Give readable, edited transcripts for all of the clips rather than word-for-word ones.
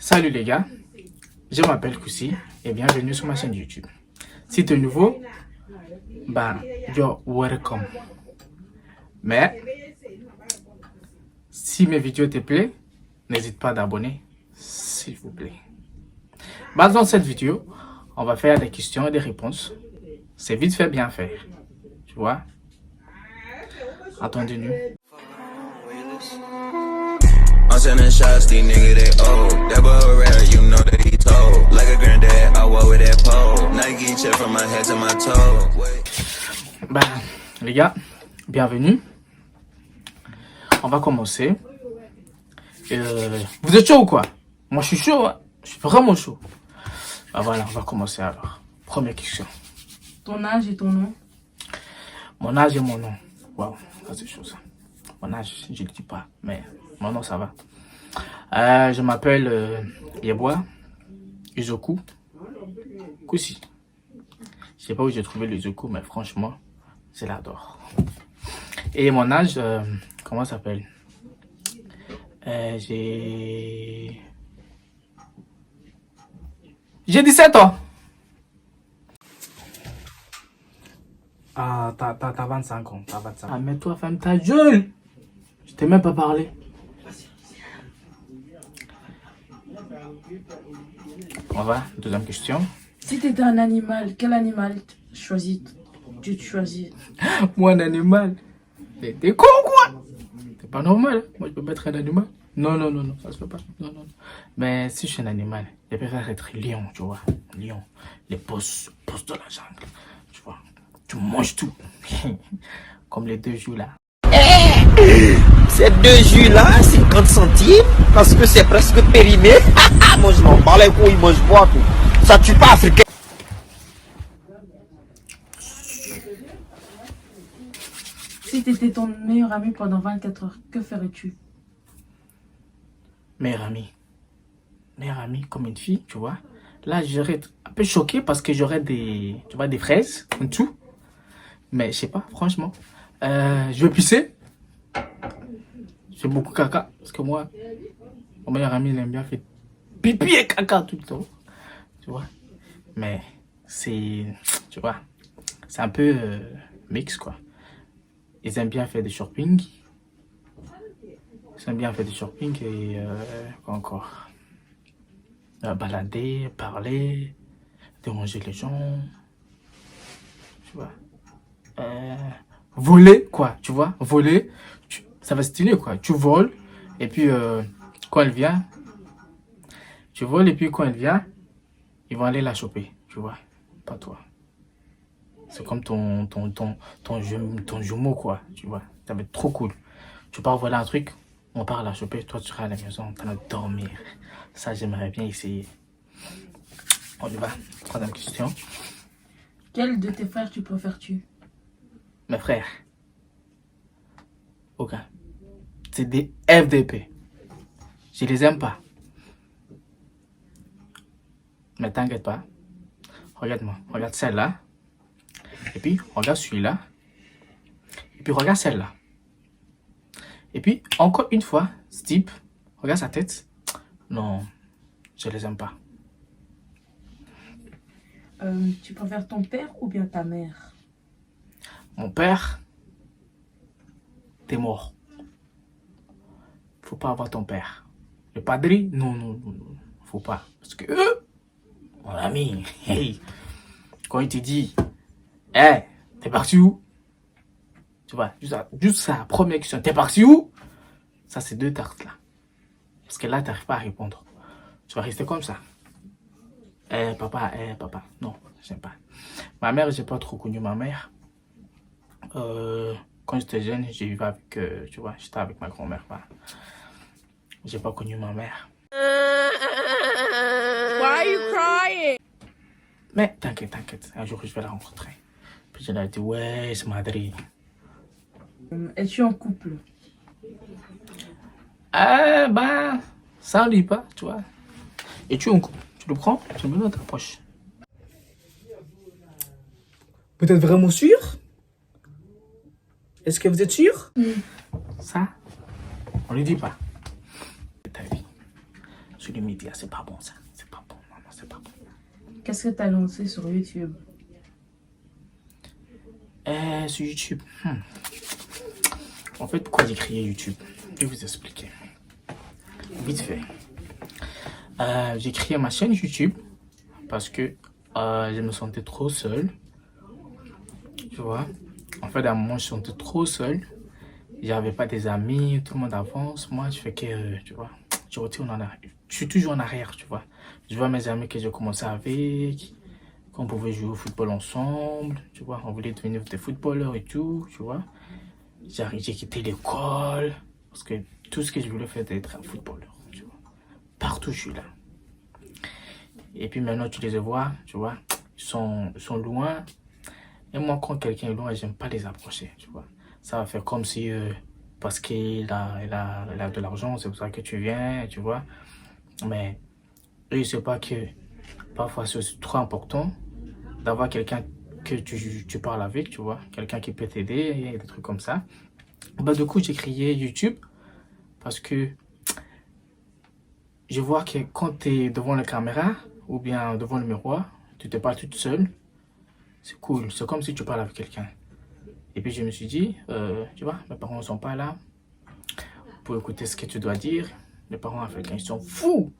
Salut les gars, je m'appelle Koussi et bienvenue sur ma chaîne YouTube. Si tu es nouveau, you're welcome. Mais si mes vidéos te plaisent, n'hésite pas à t'abonner, s'il vous plaît. Dans cette vidéo, on va faire des questions et des réponses. C'est vite fait, bien fait. Tu vois? Attendez-nous. I'm sending shots, these niggas they old. That boy rare, you know that he told. Like a granddad, I walk with that pole. Nike check from my head to my toe. Les gars, bienvenue. On va commencer. Vous êtes chaud ou quoi? Moi je suis chaud, hein? Je suis vraiment chaud. Voilà, on va commencer alors. Première question. Ton âge et ton nom? Mon âge et mon nom. Waouh, ça c'est chaud ça. Mon âge, je le dis pas, mais mon nom ça va. Je m'appelle Yeboah Izoku Koussi. Je sais pas où j'ai trouvé le Izoku, mais franchement, je l'adore. Et mon âge, comment ça s'appelle? J'ai 17 ans. Ah, t'as 25 ans, t'as 25 ans. Ah, mais toi, femme, ta gueule! Je t'ai même pas parlé. On va, deuxième question. Si tu étais un animal, quel animal tu choisis? Moi, un animal? T'es con ou quoi? C'est pas normal, hein? Moi, je peux pas être un animal. Non, ça se fait pas. Non. Mais si je suis un animal, je préfère être lion, tu vois. Lion, les boss de la jungle. Tu vois, tu manges tout. Comme les deux joues là. Ces deux jus-là, 50 centimes, parce que c'est presque périmé. Moi, je m'en bats les couilles, moi, je bois tout. Ça tue pas africain. Si tu étais ton meilleur ami pendant 24 heures, que ferais-tu? Meilleure amie comme une fille, tu vois. Là, j'aurais un peu choqué parce que j'aurais des fraises en dessous. Mais je sais pas, franchement. Je vais pisser. Je fais beaucoup caca. Parce que moi, mon meilleur ami, il aime bien faire pipi et caca tout le temps. Tu vois. Mais c'est, tu vois, c'est un peu mix, quoi. Ils aiment bien faire des shopping. Ils aiment bien faire du shopping et quoi encore? Balader, parler, déranger les gens. Tu vois. Voler, quoi, tu vois. Voler, ça va stylé, quoi. Tu voles et puis quand elle vient, tu voles et puis quand elle vient, ils vont aller la choper, tu vois. Pas toi. C'est comme ton jumeau, quoi, tu vois. Ça va être trop cool. Tu pars voler un truc, on part la choper, toi tu seras à la maison en train de dormir. Ça, j'aimerais bien essayer. On y va. Troisième question. Quel de tes frères tu préfères-tu? Mes frères. Ok. C'est des FDP. Je les aime pas. Mais t'inquiète pas. Regarde-moi. Regarde celle-là. Et puis, regarde celui-là. Et puis, regarde celle-là. Et puis, encore une fois, ce type, regarde sa tête. Non, je les aime pas. Tu préfères ton père ou bien ta mère? Mon père, t'es mort. Faut pas avoir ton père. Le padri, non. Faut pas. Parce que mon ami, hey, quand il te dit, hey, t'es parti où? Tu vois, juste ça, première question, t'es parti où? Ça, c'est deux tartes là. Parce que là, t'arrives pas à répondre. Tu vas rester comme ça. Papa. Non, j'aime pas. Ma mère, j'ai pas trop connu ma mère. Quand j'étais jeune, j'ai vécu avec, tu vois, j'étais avec ma grand-mère. J'ai pas connu ma mère. Why are you crying? Mais t'inquiète. Un jour, je vais la rencontrer. Puis je lui ai dit, ouais, c'est Madrid. Es-tu en couple? Ça lui pas, tu vois. Et tu le prends, tu le mets dans ta poche. Vous êtes vraiment sûr? Est-ce que vous êtes sûr? Ça, on lui dit pas. Ta vie. sur les médias. C'est pas bon ça. C'est pas bon, maman, c'est pas bon. Qu'est-ce que tu as lancé sur YouTube? Sur YouTube. En fait, pourquoi j'ai créé YouTube? Je vais vous expliquer. Vite fait. J'ai créé ma chaîne YouTube parce que je me sentais trop seul. Tu vois? En fait, à un moment, je me sentais trop seul. J'avais pas des amis, tout le monde avance. Moi, je fais que, tu vois, je retourne en arrière. Je suis toujours en arrière, tu vois. Je vois mes amis que j'ai commencé avec, qu'on pouvait jouer au football ensemble, tu vois. On voulait devenir des footballeurs et tout, tu vois. J'ai quitté l'école parce que tout ce que je voulais faire, c'était être un footballeur, tu vois. Partout, je suis là. Et puis maintenant, tu les vois, tu vois, ils sont loin. Et moi, quand quelqu'un est loin, j'aime pas les approcher, tu vois. Ça va faire comme si, parce qu'il a de l'argent, c'est pour ça que tu viens, tu vois. Mais eux, ils ne savent pas que parfois c'est trop important d'avoir quelqu'un que tu parles avec, tu vois. Quelqu'un qui peut t'aider, des trucs comme ça. Bah, du coup, j'ai créé YouTube parce que je vois que quand tu es devant la caméra ou bien devant le miroir, tu te parles toute seule. C'est cool, c'est comme si tu parles avec quelqu'un. Et puis je me suis dit, tu vois, mes parents ne sont pas là pour écouter ce que tu dois dire. Les parents africains, ils sont fous.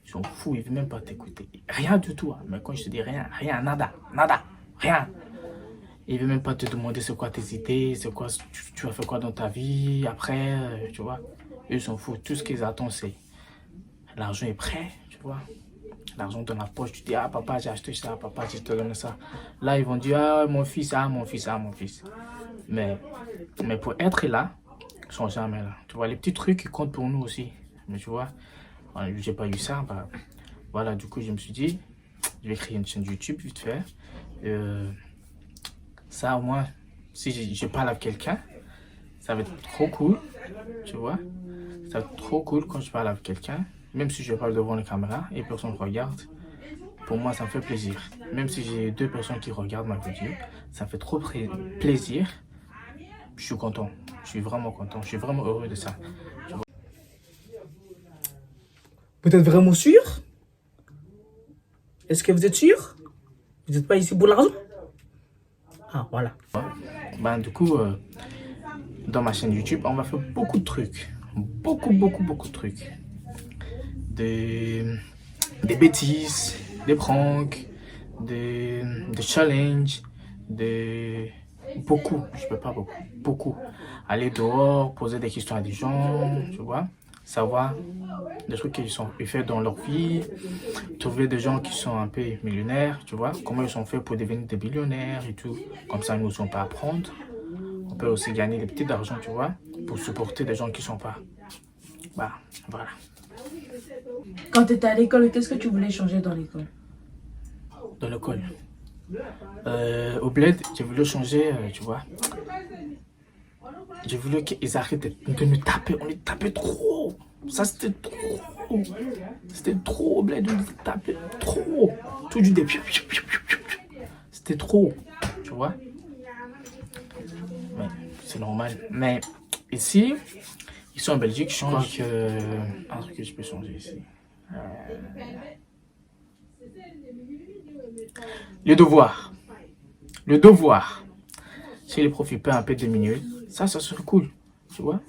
Ils sont fous, ils ne veulent même pas t'écouter. Rien du tout. Hein. Mais quand je te dis rien, nada, rien. Ils ne veulent même pas te demander c'est quoi tes idées, c'est quoi, tu vas faire quoi dans ta vie après, tu vois. Eux, ils sont fous. Tout ce qu'ils attendent, c'est l'argent est prêt, tu vois. L'argent dans la poche, tu dis, ah papa, j'ai acheté ça, papa, je te donne ça. Là, ils vont dire, ah mon fils, ah mon fils, ah mon fils. Mais pour être là, ils sont jamais là. Tu vois, les petits trucs qui comptent pour nous aussi. Mais tu vois, j'ai pas eu ça. Bah, voilà, du coup, je me suis dit, je vais créer une chaîne YouTube vite fait. Ça, au moins, si je parle avec quelqu'un, ça va être trop cool. Tu vois, ça va être trop cool quand je parle avec quelqu'un. Même si je parle devant la caméra et personne ne regarde, pour moi, ça me fait plaisir. Même si j'ai 2 personnes qui regardent ma vidéo, ça me fait trop plaisir. Je suis content. Je suis vraiment content. Je suis vraiment heureux de ça. Vous êtes vraiment sûr? Est-ce que vous êtes sûr? Vous n'êtes pas ici pour l'argent? Ah, voilà. Ben, du coup, dans ma chaîne YouTube, on va faire beaucoup de trucs. Beaucoup de trucs. Des bêtises, des pranks, des challenges, beaucoup, je peux pas beaucoup. Aller dehors, poser des questions à des gens, tu vois, savoir des trucs qu'ils fait dans leur vie, trouver des gens qui sont un peu millionnaires, tu vois, comment ils sont faits pour devenir des millionnaires et tout. Comme ça, nous ne sommes pas à apprendre. On peut aussi gagner des petits d'argent, tu vois, pour supporter des gens qui sont pas. Bah, voilà. Quand tu étais à l'école, qu'est-ce que tu voulais changer dans l'école? Dans l'école. Au bled, j'ai voulu changer, tu vois. J'ai voulu qu'ils arrêtent de nous taper. On les tapait trop. Ça, c'était trop. C'était trop au bled. On les tapait trop. Tout du début. C'était trop. Tu vois. Mais c'est normal. Mais ici, ils sont en Belgique. Je crois que un truc que je peux changer ici. Le devoir. Si les profs peuvent un peu diminuer, ça serait cool. Tu vois?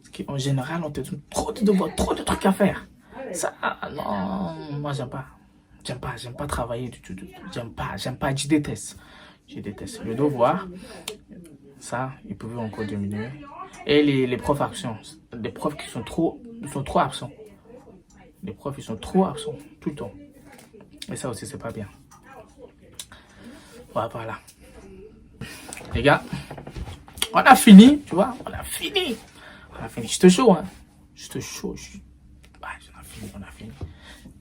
Parce qu'en général, on te donne trop de devoirs, trop de trucs à faire. Ça, non, moi, j'aime pas. J'aime pas travailler du tout. J'aime pas, je déteste. Je déteste. Le devoir, ça, ils pouvaient encore diminuer. Et les profs absents. Les profs qui sont trop absents. Les profs, ils sont trop absents tout le temps. Et ça aussi, c'est pas bien. Voilà. Les gars, on a fini, tu vois. On a fini. J'étais chaud, hein. J'étais chaud. On a fini.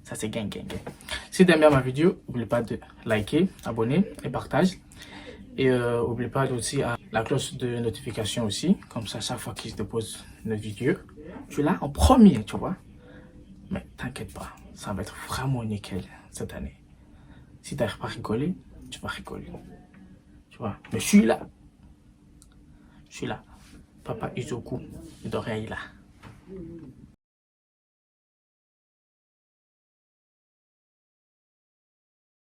Ça, c'est gang. Si tu aimes bien ma vidéo, n'oublie pas de liker, abonner et partage. Et n'oublie pas aussi à la cloche de notification aussi. Comme ça, chaque fois que je dépose une vidéo, tu es là en premier, tu vois. Mais t'inquiète pas, ça va être vraiment nickel cette année. Si tu n'arrives pas à rigoler, tu vas rigoler. Tu vois, mais je suis là. Papa Izoku, Doreila.